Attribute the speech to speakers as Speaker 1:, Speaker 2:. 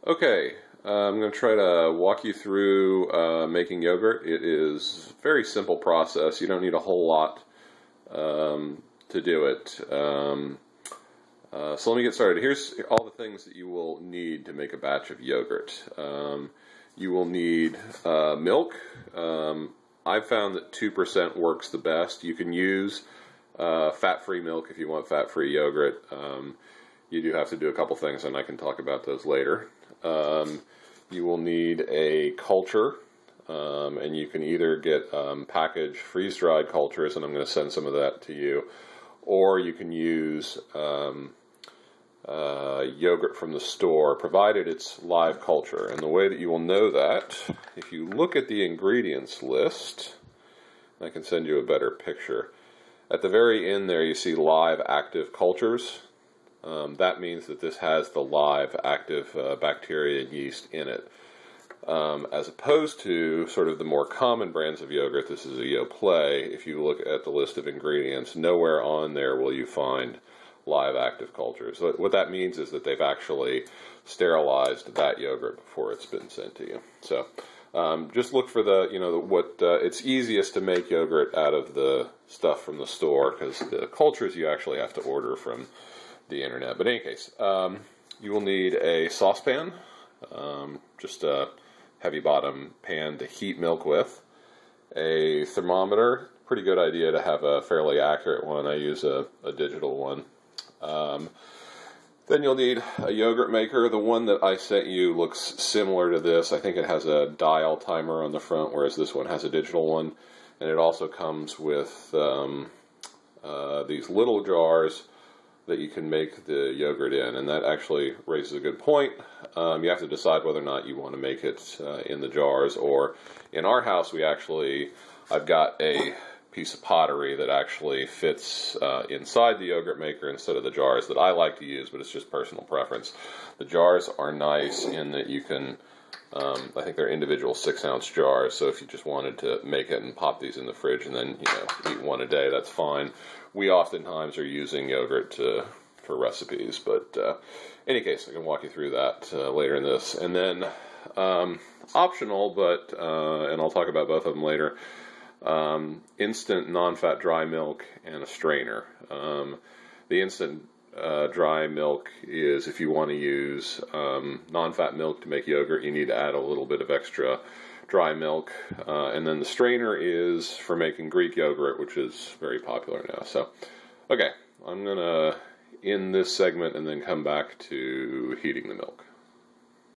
Speaker 1: Okay, I'm going to try to walk you through making yogurt. It is a very simple process. You don't need a whole lot to do it. So let me get started. Here's all the things that you will need to make a batch of yogurt. You will need milk. I've found that 2% works the best. You can use fat-free milk if you want fat-free yogurt. You do have to do a couple things, and I can talk about those later. You will need a culture, and you can either get packaged freeze-dried cultures, and I'm going to send some of that to you, or you can use yogurt from the store, provided it's live culture. And the way that you will know that, if you look at the ingredients list, I can send you a better picture. At the very end there, you see live active cultures. That means that this has the live active bacteria and yeast in it. As opposed to sort of the more common brands of yogurt, this is a Yoplait. If you look at the list of ingredients, nowhere on there will you find live active cultures. So what that means is that they've actually sterilized that yogurt before it's been sent to you. So just look for the, it's easiest to make yogurt out of the stuff from the store, because the cultures you actually have to order from the internet. But in any case, you will need a saucepan, just a heavy bottom pan to heat milk with, a thermometer. Pretty good idea to have a fairly accurate one. I use a digital one. Then you'll need a yogurt maker. The one that I sent you looks similar to this. I think it has a dial timer on the front, whereas this one has a digital one. And it also comes with these little jars that you can make the yogurt in, and that actually raises a good point. You have to decide whether or not you want to make it in the jars, or in our house I've got a piece of pottery that actually fits inside the yogurt maker instead of the jars that I like to use, but it's just personal preference. The jars are nice in that you can, I think they're individual 6-ounce jars, so if you just wanted to make it and pop these in the fridge and then eat one a day, that's fine. We oftentimes are using yogurt for recipes, but in any case, I can walk you through that later in this. And then optional, but and I'll talk about both of them later, instant non-fat dry milk and a strainer. The instant dry milk is if you want to use non-fat milk to make yogurt, you need to add a little bit of extra dry milk, and then the strainer is for making Greek yogurt, which is very popular now. So, okay, I'm going to end this segment and then come back to heating the milk.